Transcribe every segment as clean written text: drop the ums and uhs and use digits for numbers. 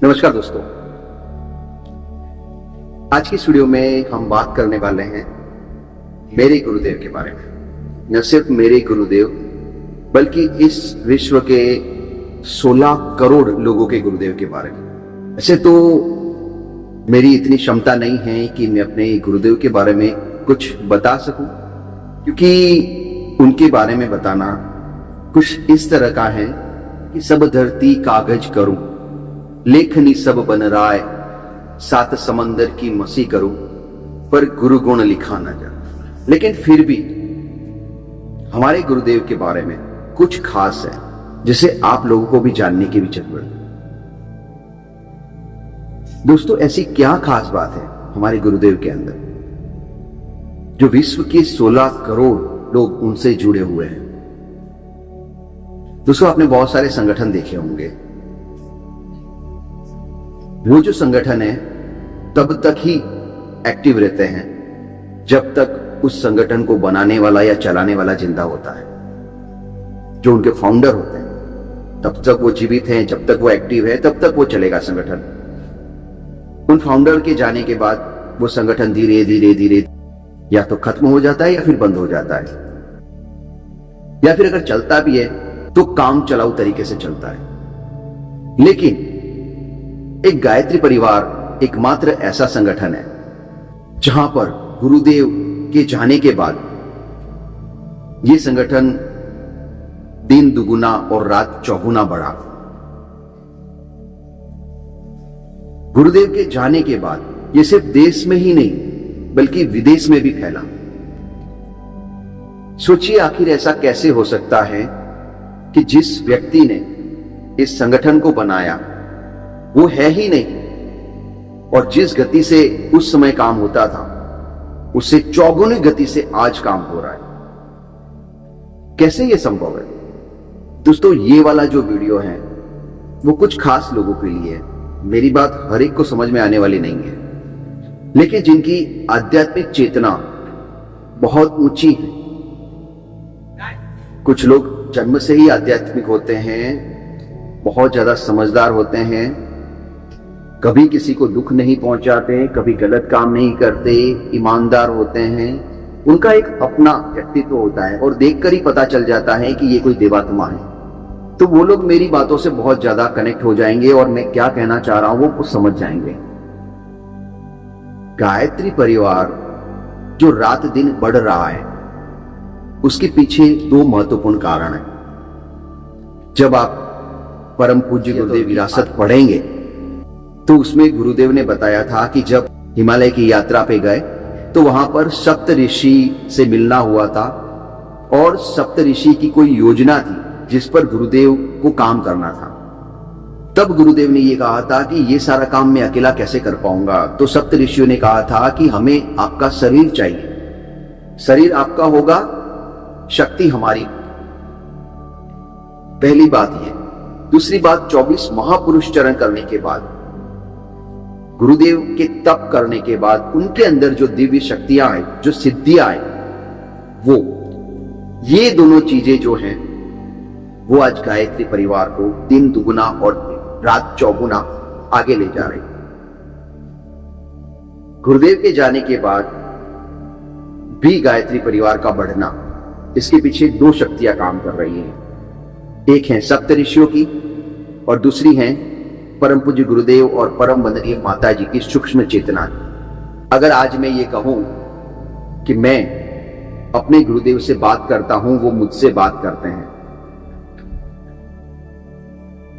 नमस्कार दोस्तों, आज की इस वीडियो में हम बात करने वाले हैं मेरे गुरुदेव के बारे में। न सिर्फ मेरे गुरुदेव बल्कि इस विश्व के 16 करोड़ लोगों के गुरुदेव के बारे में। ऐसे तो मेरी इतनी क्षमता नहीं है कि मैं अपने गुरुदेव के बारे में कुछ बता सकूं, क्योंकि उनके बारे में बताना कुछ इस तरह का है कि सब धरती कागज करूं, लेखनी सब बन राय, सात समंदर की मसी करूं, पर गुरु गुण लिखा न जा। लेकिन फिर भी हमारे गुरुदेव के बारे में कुछ खास है जिसे आप लोगों को भी जानने की भी जरूरत है। दोस्तों, ऐसी क्या खास बात है हमारे गुरुदेव के अंदर जो विश्व के 16 करोड़ लोग उनसे जुड़े हुए हैं। दोस्तों, आपने बहुत सारे संगठन देखे होंगे। वो जो संगठन है तब तक ही एक्टिव रहते हैं जब तक उस संगठन को बनाने वाला या चलाने वाला जिंदा होता है। जो उनके फाउंडर होते हैं तब तक वो जीवित हैं, जब तक वो एक्टिव है तब तक वो चलेगा संगठन। उन फाउंडर के जाने के बाद वो संगठन धीरे धीरे धीरे या तो खत्म हो जाता है या फिर बंद हो जाता है, या फिर अगर चलता भी है तो काम चलाऊ तरीके से चलता है। लेकिन एक गायत्री परिवार एकमात्र ऐसा संगठन है जहां पर गुरुदेव के जाने के बाद यह संगठन दिन दुगुना और रात चौगुना बढ़ा। गुरुदेव के जाने के बाद यह सिर्फ देश में ही नहीं बल्कि विदेश में भी फैला। सोचिए, आखिर ऐसा कैसे हो सकता है कि जिस व्यक्ति ने इस संगठन को बनाया वो है ही नहीं, और जिस गति से उस समय काम होता था उससे चौगुनी गति से आज काम हो रहा है। कैसे ये संभव है? दोस्तों, ये वाला जो वीडियो है वो कुछ खास लोगों के लिए है। मेरी बात हर एक को समझ में आने वाली नहीं है, लेकिन जिनकी आध्यात्मिक चेतना बहुत ऊंची है। कुछ लोग जन्म से ही आध्यात्मिक होते हैं, बहुत ज्यादा समझदार होते हैं, कभी किसी को दुख नहीं पहुंचाते, कभी गलत काम नहीं करते, ईमानदार होते हैं। उनका एक अपना व्यक्तित्व होता है और देखकर ही पता चल जाता है कि ये कोई देवात्मा है। तो वो लोग मेरी बातों से बहुत ज्यादा कनेक्ट हो जाएंगे और मैं क्या कहना चाह रहा हूं वो समझ जाएंगे। गायत्री परिवार जो रात दिन बढ़ रहा है उसके पीछे दो महत्वपूर्ण कारण है। जब आप परम पूज्य गुरुदेव विरासत पढ़ेंगे तो उसमें गुरुदेव ने बताया था कि जब हिमालय की यात्रा पे गए तो वहां पर सप्त ऋषि से मिलना हुआ था और सप्त ऋषि की कोई योजना थी जिस पर गुरुदेव को काम करना था। तब गुरुदेव ने यह कहा था कि ये सारा काम मैं अकेला कैसे कर पाऊंगा। तो सप्त ऋषियों ने कहा था कि हमें आपका शरीर चाहिए, शरीर आपका होगा, शक्ति हमारी। पहली बात यह। दूसरी बात, 24 महापुरुष चरण करने के बाद, गुरुदेव के तप करने के बाद उनके अंदर जो दिव्य शक्तियां आई, जो सिद्धियां आई, वो ये दोनों चीजें जो हैं वो आज गायत्री परिवार को दिन दुगुना और रात चौगुना आगे ले जा रही। गुरुदेव के जाने के बाद भी गायत्री परिवार का बढ़ना, इसके पीछे दो शक्तियां काम कर रही हैं। एक है सप्त ऋषियों की और दूसरी है परम पूज्य गुरुदेव और परम वंदनीय माता जी की सूक्ष्म चेतना। अगर आज मैं ये कहूं कि मैं अपने गुरुदेव से बात करता हूं, वो मुझसे बात करते हैं।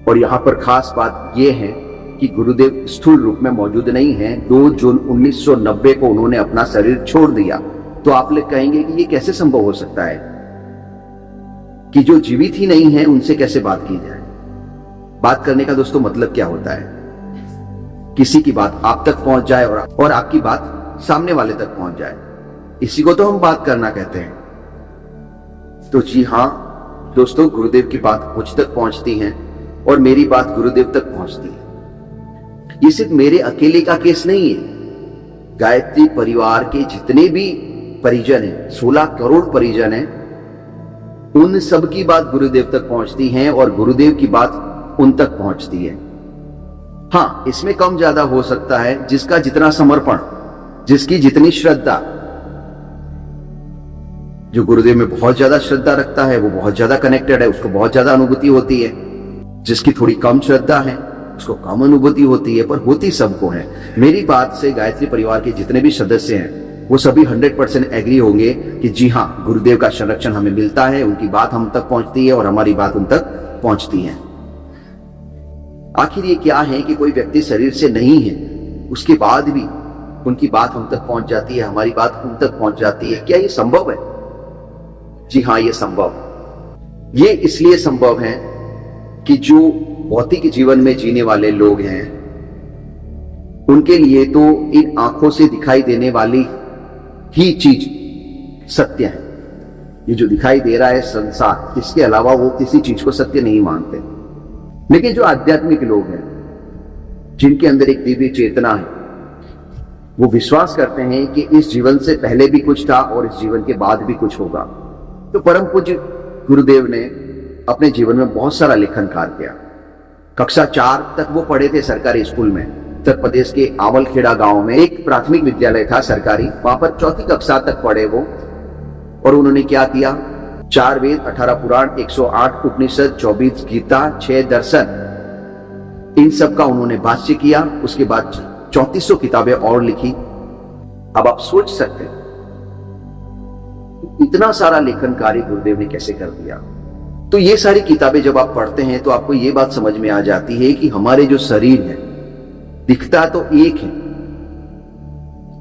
और यहां पर खास बात यह है कि गुरुदेव स्थूल रूप में मौजूद नहीं है। 2 जून 1990 को उन्होंने अपना शरीर छोड़ दिया। तो आप लोग कहेंगे कि ये कैसे संभव हो सकता है कि जो जीवित ही नहीं है उनसे कैसे बात की जाए। बात करने का दोस्तों मतलब क्या होता है? किसी की बात आप तक पहुंच जाए और आपकी बात सामने वाले तक पहुंच जाए, इसी को तो हम बात करना कहते हैं। तो जी हां दोस्तों, गुरुदेव की बात मुझ तक पहुंचती है और मेरी बात गुरुदेव तक पहुंचती है। ये सिर्फ मेरे अकेले का केस नहीं है। गायत्री परिवार के जितने भी परिजन हैं, 16 करोड़ परिजन हैं, उन सब की बात गुरुदेव तक पहुंचती है और गुरुदेव की बात उन तक पहुंचती है। हाँ, इसमें कम ज्यादा हो सकता है, जिसका जितना समर्पण, जिसकी जितनी श्रद्धा। जो गुरुदेव में बहुत ज्यादा श्रद्धा रखता है वो बहुत ज्यादा कनेक्टेड है, उसको बहुत ज्यादा अनुभूति होती है। जिसकी थोड़ी कम श्रद्धा है उसको कम अनुभूति होती है, पर होती सबको है। मेरी बात से गायत्री परिवार के जितने भी सदस्य हैं वो सभी 100% एग्री होंगे कि जी हाँ, गुरुदेव का संरक्षण हमें मिलता है, उनकी बात हम तक पहुंचती है और हमारी बात उन तक पहुंचती है। आखिर ये क्या है कि कोई व्यक्ति शरीर से नहीं है, उसके बाद भी उनकी बात हम तक पहुंच जाती है, हमारी बात उन तक पहुंच जाती है। क्या ये संभव है? जी हाँ, ये संभव। ये इसलिए संभव है कि जो भौतिक जीवन में जीने वाले लोग हैं उनके लिए तो इन आंखों से दिखाई देने वाली ही चीज सत्य है। ये जो दिखाई दे रहा है संसार, इसके अलावा वो किसी चीज को सत्य नहीं मानते। लेकिन जो आध्यात्मिक लोग हैं, जिनके अंदर एक दिव्य चेतना है, वो विश्वास करते हैं कि इस जीवन से पहले भी कुछ था और इस जीवन के बाद भी कुछ होगा। तो परम पूज्य गुरुदेव ने अपने जीवन में बहुत सारा लेखन कार्य किया। कक्षा 4 तक वो पढ़े थे सरकारी स्कूल में। उत्तर प्रदेश के आवलखेड़ा गांव में एक प्राथमिक विद्यालय था सरकारी, वहां पर 4वीं कक्षा तक पढ़े वो। और उन्होंने क्या किया? 4 वेद, 18 पुराण, 108 उपनिषद, 24 गीता, 6 दर्शन, इन सब का उन्होंने भाष्य किया। उसके बाद 3400 किताबें और लिखी। अब आप सोच सकते हैं इतना सारा लेखन कार्य गुरुदेव ने कैसे कर दिया। तो ये सारी किताबें जब आप पढ़ते हैं तो आपको ये बात समझ में आ जाती है कि हमारे जो शरीर है, दिखता तो एक है,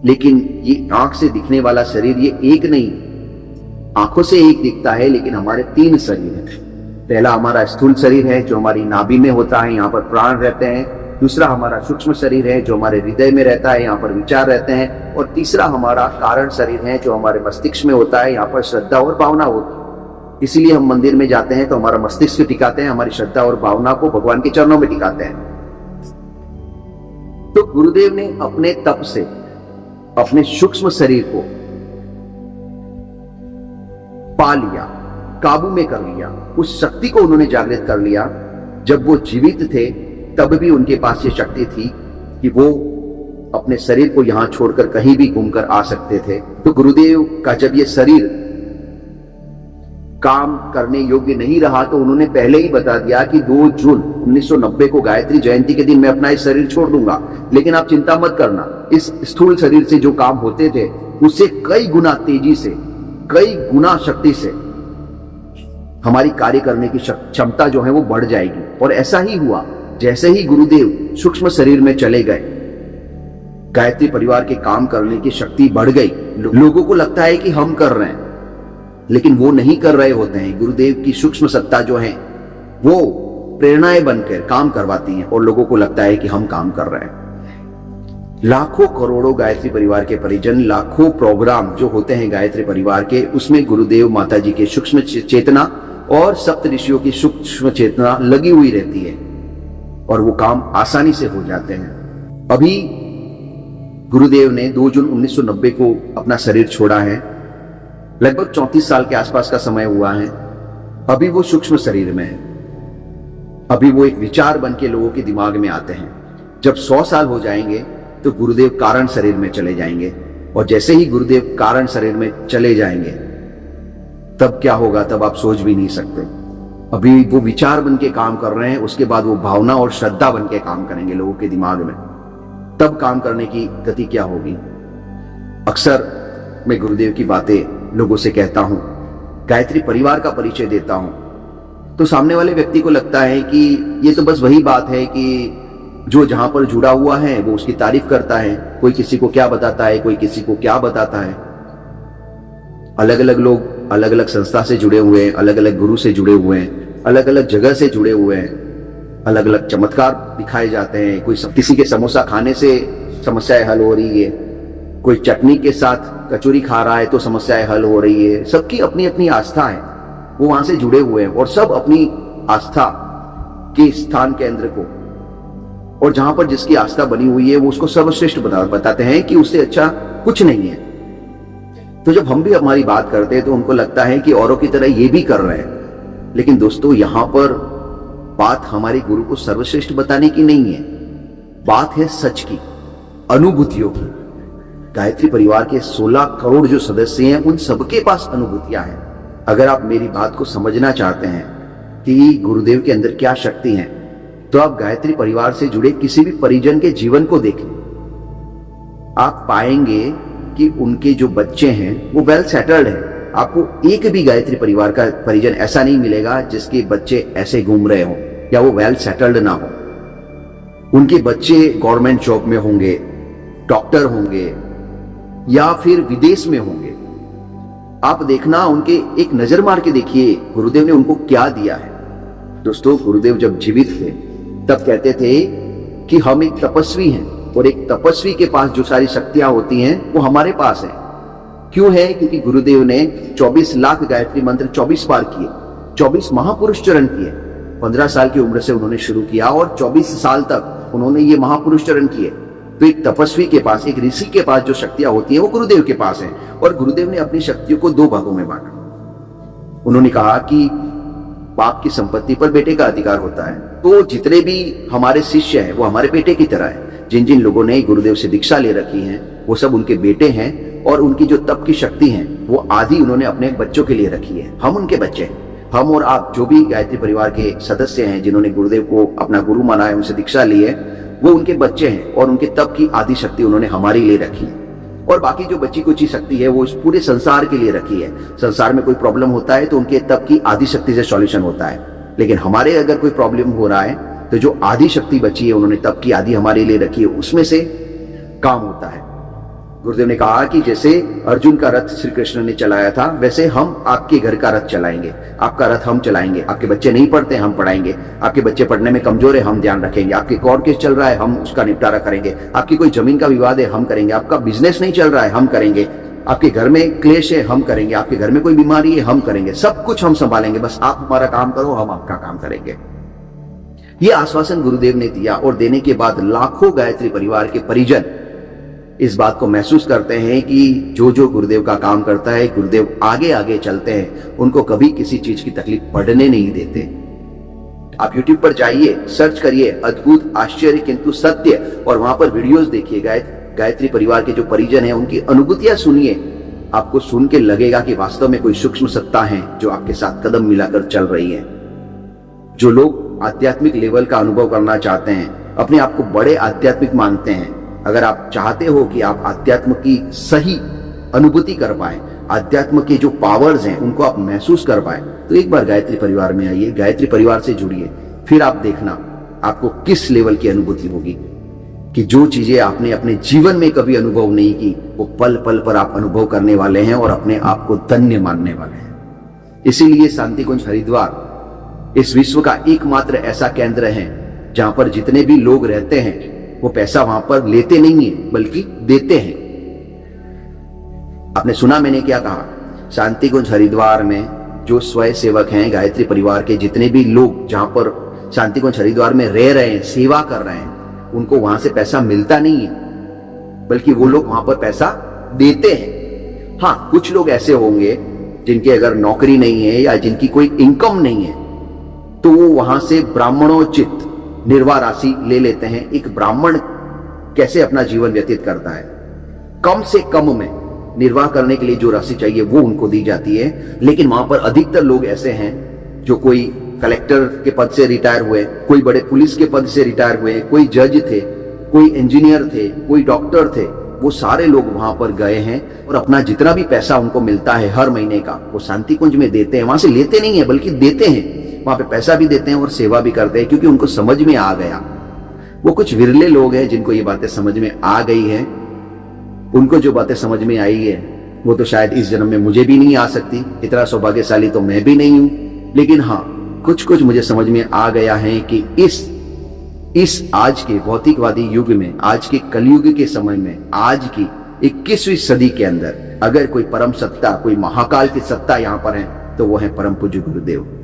लेकिन ये आंख से दिखने वाला शरीर ये एक नहीं। आंखों से एक दिखता है, लेकिन हमारे 3 शरीर हैं। पहला हमारा स्थूल शरीर है जो हमारी नाभि में होता है, यहाँ पर प्राण रहते हैं। दूसरा हमारा सूक्ष्म शरीर है जो हमारे हृदय में रहता है, यहाँ पर विचार रहते हैं। और तीसरा हमारा कारण शरीर है जो हमारे मस्तिष्क में होता है, यहाँ पर श्रद्धा और भावना होती है। इसीलिए हम मंदिर में जाते हैं तो हमारा मस्तिष्क टिकाते हैं, हमारी श्रद्धा और भावना को भगवान के चरणों में टिकाते हैं। तो गुरुदेव ने अपने तप से अपने सूक्ष्म शरीर को पा लिया, काबू में कर लिया। उस शक्ति को उन्होंने जागृत कर लिया। जब वो जीवित थे तब भी उनके पास ये शक्ति थी कि वो अपने शरीर को यहां छोड़कर कहीं भी घूमकर आ सकते थे। तो गुरुदेव का जब ये शरीर काम करने योग्य नहीं रहा तो उन्होंने पहले ही बता दिया कि 2 जून 1990 को गायत्री जयंती के दिन मैं अपना इस शरीर छोड़ दूंगा, लेकिन आप चिंता मत करना, इस स्थूल शरीर से जो काम होते थे उससे कई गुना तेजी से, कई गुना शक्ति से हमारी कार्य करने की क्षमता जो है वो बढ़ जाएगी। और ऐसा ही हुआ। जैसे ही गुरुदेव सूक्ष्म शरीर में चले गए, गायत्री परिवार के काम करने की शक्ति बढ़ गई। लोगों को लगता है कि हम कर रहे हैं, लेकिन वो नहीं कर रहे होते हैं। गुरुदेव की सूक्ष्म सत्ता जो है वो प्रेरणाएं बनकर काम करवाती हैं और लोगों को लगता है कि हम काम कर रहे हैं। लाखों करोड़ों गायत्री परिवार के परिजन, लाखों प्रोग्राम जो होते हैं गायत्री परिवार के, उसमें गुरुदेव माता जी के सूक्ष्म चेतना और सप्त ऋषियों की सूक्ष्म चेतना लगी हुई रहती है और वो काम आसानी से हो जाते हैं। अभी गुरुदेव ने 2 जून 1990 को अपना शरीर छोड़ा है। लगभग 34 साल के आसपास का समय हुआ है। अभी वो सूक्ष्म शरीर में है। अभी वो एक विचार बन के लोगों के दिमाग में आते हैं। जब 100 साल हो जाएंगे तो गुरुदेव कारण शरीर में चले जाएंगे। और जैसे ही गुरुदेव कारण शरीर में चले जाएंगे तब क्या होगा, तब आप सोच भी नहीं सकते। अभी वो विचार बन के काम कर रहे हैं, उसके बाद वो भावना और श्रद्धा बन के काम करेंगे लोगों के दिमाग में। तब काम करने की गति क्या होगी। अक्सर मैं गुरुदेव की बातें लोगों से कहता हूं, गायत्री परिवार का परिचय देता हूं, तो सामने वाले व्यक्ति को लगता है कि ये तो बस वही बात है कि जो जहां पर जुड़ा हुआ है वो उसकी तारीफ करता है। कोई किसी को क्या बताता है, कोई किसी को क्या बताता है। अलग अलग लोग अलग अलग संस्था से जुड़े हुए हैं, अलग अलग गुरु से जुड़े हुए हैं, अलग अलग जगह से जुड़े हुए हैं। अलग अलग चमत्कार दिखाए जाते हैं। कोई किसी के समोसा खाने से समस्याएं हल हो रही है, कोई चटनी के साथ कचौरी खा रहा है तो समस्याएं हल हो रही है। सबकी अपनी अपनी आस्था है, वो वहां से जुड़े हुए हैं और सब अपनी आस्था के स्थान केंद्र को, और जहां पर जिसकी आस्था बनी हुई है वो उसको सर्वश्रेष्ठ बताते हैं कि उससे अच्छा कुछ नहीं है। तो जब हम भी हमारी बात करते हैं तो उनको लगता है कि औरों की तरह ये भी कर रहे हैं। लेकिन दोस्तों, यहां पर बात हमारे गुरु को सर्वश्रेष्ठ बताने की नहीं है। बात है सच की, अनुभूतियों की। गायत्री परिवार के 16 करोड़ जो सदस्य हैं उन सबके पास अनुभूतियां हैं। अगर आप मेरी बात को समझना चाहते हैं कि गुरुदेव के अंदर क्या शक्ति है, तो आप गायत्री परिवार से जुड़े किसी भी परिजन के जीवन को देखें। आप पाएंगे कि उनके जो बच्चे हैं वो वेल सेटल्ड हैं। आपको एक भी गायत्री परिवार का परिजन ऐसा नहीं मिलेगा जिसके बच्चे ऐसे घूम रहे हों या वो वेल सेटल्ड ना हो। उनके बच्चे गवर्नमेंट जॉब में होंगे, डॉक्टर होंगे या फिर विदेश में होंगे। आप देखना, उनके एक नजर मार के देखिए गुरुदेव ने उनको क्या दिया है। दोस्तों, गुरुदेव जब जीवित थे तब कहते थे कि हम एक तपस्वी हैं और एक तपस्वी के पास जो सारी शक्तियां होती हैं वो हमारे पास है। क्यों है? क्योंकि गुरुदेव ने 24 लाख गायत्री मंत्र 24 बार किए, 24 महापुरुष चरण किए। 15 साल की उम्र से उन्होंने शुरू किया और 24 साल तक उन्होंने ये महापुरुष चरण किए। तो एक तपस्वी के पास, एक ऋषि के पास जो शक्तियां होती हैं वो गुरुदेव के पास है। और गुरुदेव ने अपनी शक्तियों को 2 भागों में बांटा। उन्होंने कहा कि बाप की संपत्ति पर बेटे का अधिकार होता है, तो जितने भी हमारे शिष्य हैं वो हमारे बेटे की तरह है। जिन जिन लोगों ने गुरुदेव से दीक्षा ले रखी है वो सब उनके बेटे हैं और उनकी जो तप की शक्ति है वो आधी उन्होंने अपने बच्चों के लिए रखी है। हम उनके बच्चे हैं। हम और आप जो भी गायत्री परिवार के सदस्य हैं जिन्होंने गुरुदेव को अपना गुरु माना है, उनसे दीक्षा ली है, वो उनके बच्चे हैं और उनके तप की आधी शक्ति उन्होंने हमारे लिए रखी है। और बाकी जो बची कुची शक्ति है वो इस पूरे संसार के लिए रखी है। संसार में कोई प्रॉब्लम होता है तो उनके तप की आधी शक्ति से सॉल्यूशन होता है। लेकिन हमारे अगर कोई प्रॉब्लम हो रहा है तो जो आधी शक्ति बची है उन्होंने तप की आधी हमारे लिए रखी है, उसमें से काम होता है। गुरुदेव ने कहा कि जैसे अर्जुन का रथ श्री कृष्ण ने चलाया था, वैसे हम आपके घर का रथ चलाएंगे। आपका रथ हम चलाएंगे। आपके बच्चे नहीं पढ़ते, हम पढ़ाएंगे। आपके बच्चे पढ़ने में कमजोर है, हम ध्यान रखेंगे। आपके कोर्ट केस चल रहा है, हम उसका निपटारा करेंगे। आपकी कोई जमीन का विवाद है, हम करेंगे। आपका बिजनेस नहीं चल रहा है, हम करेंगे। आपके घर में क्लेश है, हम करेंगे। आपके घर में कोई बीमारी है, हम करेंगे। सब कुछ हम संभालेंगे, बस आप हमारा काम करो, हम आपका काम करेंगे। ये आश्वासन गुरुदेव ने दिया और देने के बाद लाखों गायत्री परिवार के परिजन इस बात को महसूस करते हैं कि जो जो गुरुदेव का काम करता है, गुरुदेव आगे आगे चलते हैं, उनको कभी किसी चीज की तकलीफ पड़ने नहीं देते। आप YouTube पर जाइए, सर्च करिए अद्भुत आश्चर्य किंतु सत्य, और वहां पर वीडियोस देखिए। गायत्री परिवार के जो परिजन हैं उनकी अनुभूतियां सुनिए। आपको सुन के लगेगा कि वास्तव में कोई सूक्ष्म सत्ता है जो आपके साथ कदम मिलाकर चल रही है। जो लोग आध्यात्मिक लेवल का अनुभव करना चाहते हैं, अपने आप को बड़े आध्यात्मिक मानते हैं, अगर आप चाहते हो कि आप आध्यात्म की सही अनुभूति कर पाए, आध्यात्म के जो पावर्स हैं उनको आप महसूस कर पाए, तो एक बार गायत्री परिवार में आइए, गायत्री परिवार से जुड़िए। फिर आप देखना आपको किस लेवल की अनुभूति होगी कि जो चीजें आपने अपने जीवन में कभी अनुभव नहीं की वो पल पल पर आप अनुभव करने वाले हैं और अपने आप को धन्य मानने वाले हैं। इसीलिए शांति कुंज हरिद्वार इस विश्व का एकमात्र ऐसा केंद्र है जहां पर जितने भी लोग रहते हैं वो पैसा वहां पर लेते नहीं है बल्कि देते हैं। आपने सुना मैंने क्या कहा? शांति कुंज हरिद्वार में जो स्वयं सेवक हैं, गायत्री परिवार के जितने भी लोग जहां पर शांति कुंज हरिद्वार में रह रहे हैं, सेवा कर रहे हैं, उनको वहां से पैसा मिलता नहीं है बल्कि वो लोग वहां पर पैसा देते हैं। हाँ, कुछ लोग ऐसे होंगे जिनके अगर नौकरी नहीं है या जिनकी कोई इनकम नहीं है तो वो वहां से ब्राह्मणोचित निर्वाह राशि ले लेते हैं। एक ब्राह्मण कैसे अपना जीवन व्यतीत करता है, कम से कम में निर्वाह करने के लिए जो राशि चाहिए वो उनको दी जाती है। लेकिन वहां पर अधिकतर लोग ऐसे हैं जो कोई कलेक्टर के पद से रिटायर हुए, कोई बड़े पुलिस के पद से रिटायर हुए, कोई जज थे, कोई इंजीनियर थे, कोई डॉक्टर थे, वो सारे लोग वहां पर गए हैं और अपना जितना भी पैसा उनको मिलता है हर महीने का वो शांति कुंज में देते हैं। वहां से लेते नहीं है बल्कि देते हैं। वहां पे पैसा भी देते हैं और सेवा भी करते हैं क्योंकि उनको समझ में आ गया। वो कुछ विरले लोग हैं जिनको ये बातें समझ में आ गई है। उनको जो बातें समझ में आई है वो तो शायद इस जन्म में मुझे भी नहीं आ सकती, इतना सौभाग्यशाली तो मैं भी नहीं हूं। लेकिन हाँ, कुछ कुछ मुझे समझ में आ गया है कि इस आज के भौतिकवादी युग में, आज के कलयुग के समय में, आज की 21वीं सदी के अंदर अगर कोई परम सत्ता, कोई महाकाल की सत्ता यहां पर है तो वो है परम पूज्य गुरुदेव।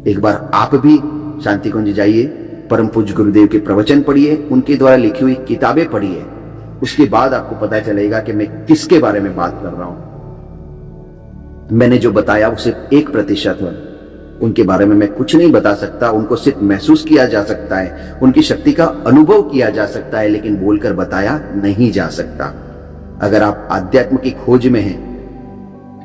एक बार आप भी शांति कुंज जाइए, परम पूज्य गुरुदेव के प्रवचन पढ़िए, उनके द्वारा लिखी हुई किताबें पढ़िए। उसके बाद आपको पता चलेगा कि मैं किसके बारे में बात कर रहा हूं। मैंने जो बताया वो सिर्फ 1% है। उनके बारे में मैं कुछ नहीं बता सकता, उनको सिर्फ महसूस किया जा सकता है, उनकी शक्ति का अनुभव किया जा सकता है, लेकिन बोलकर बताया नहीं जा सकता। अगर आप आध्यात्म की खोज में हैं,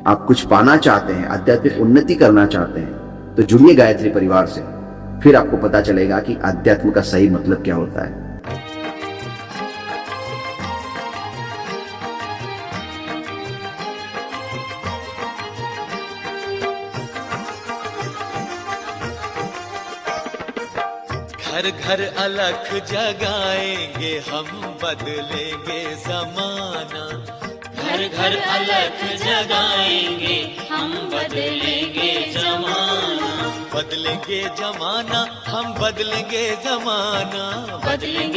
आप कुछ पाना चाहते हैं, आध्यात्मिक उन्नति करना चाहते हैं, तो जुड़िए गायत्री परिवार से। फिर आपको पता चलेगा कि आध्यात्म का सही मतलब क्या होता है। घर घर अलख जगाएंगे हम, बदलेंगे जमाना। घर घर अलख जगाएंगे हम, बदलेंगे जमाना। बदलेंगे जमाना, हम बदलेंगे जमाना। बदलेंगे